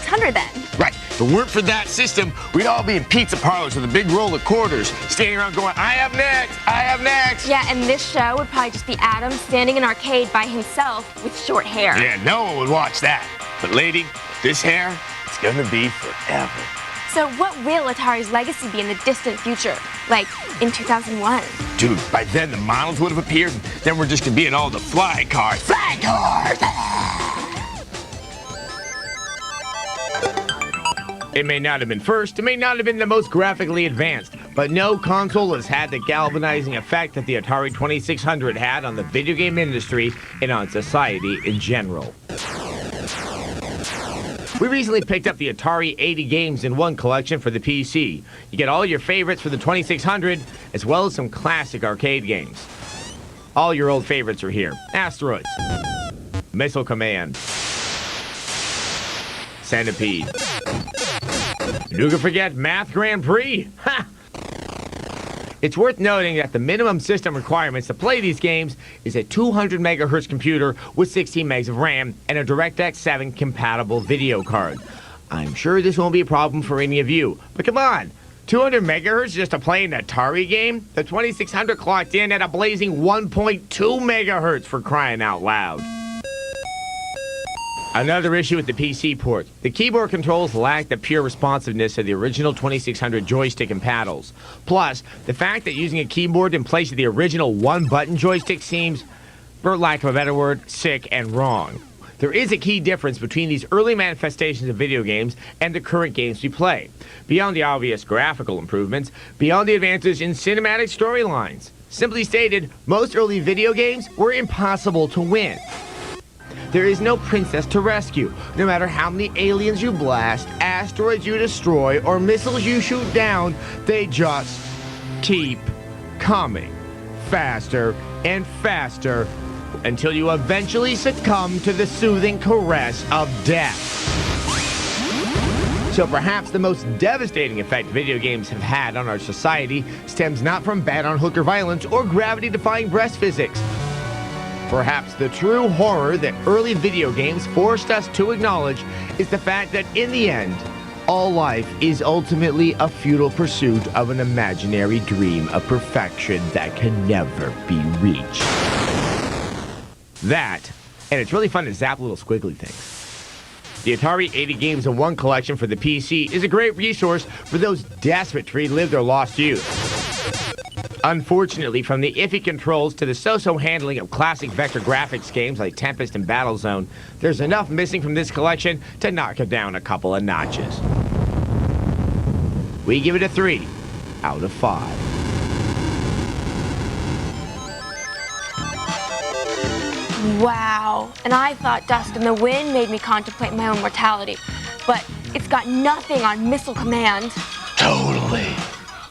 600 then. Right. If it weren't for that system, we'd all be in pizza parlors with a big roll of quarters, standing around going, I have next, I have next. Yeah, and this show would probably just be Adam standing in an arcade by himself with short hair. Yeah, no one would watch that. But lady, this hair, it's gonna be forever. So what will Atari's legacy be in the distant future? Like in 2001? Dude, by then the models would have appeared, and then we're just gonna be in all the fly cars. Fly cars! It may not have been first, it may not have been the most graphically advanced, but no console has had the galvanizing effect that the Atari 2600 had on the video game industry and on society in general. We recently picked up the Atari 80 games in one collection for the PC. You get all your favorites for the 2600, as well as some classic arcade games. All your old favorites are here. Asteroids, Missile Command, Centipede. Who can forget Math Grand Prix? Ha! It's worth noting that the minimum system requirements to play these games is a 200 megahertz computer with 16 megs of RAM and a DirectX 7 compatible video card. I'm sure this won't be a problem for any of you, but come on, 200 megahertz just to play an Atari game? The 2600 clocked in at a blazing 1.2 megahertz for crying out loud. Another issue with the PC port. The keyboard controls lack the pure responsiveness of the original 2600 joystick and paddles. Plus, the fact that using a keyboard in place of the original one-button joystick seems, for lack of a better word, sick and wrong. There is a key difference between these early manifestations of video games and the current games we play. Beyond the obvious graphical improvements, beyond the advances in cinematic storylines. Simply stated, most early video games were impossible to win. There is no princess to rescue. No matter how many aliens you blast, asteroids you destroy, or missiles you shoot down, they just keep coming. Faster and faster until you eventually succumb to the soothing caress of death. So perhaps the most devastating effect video games have had on our society stems not from bad-on-hooker violence or gravity-defying breast physics. Perhaps the true horror that early video games forced us to acknowledge is the fact that in the end, all life is ultimately a futile pursuit of an imaginary dream of perfection that can never be reached. That, and it's really fun to zap little squiggly things. The Atari 80 games in one collection for the PC is a great resource for those desperate to relive their lost youth. Unfortunately, from the iffy controls to the so-so handling of classic vector graphics games like Tempest and Battlezone, there's enough missing from this collection to knock it down a couple of notches. We give it a 3 out of 5. Wow. And I thought Dust in the Wind made me contemplate my own mortality. But it's got nothing on Missile Command. Totally.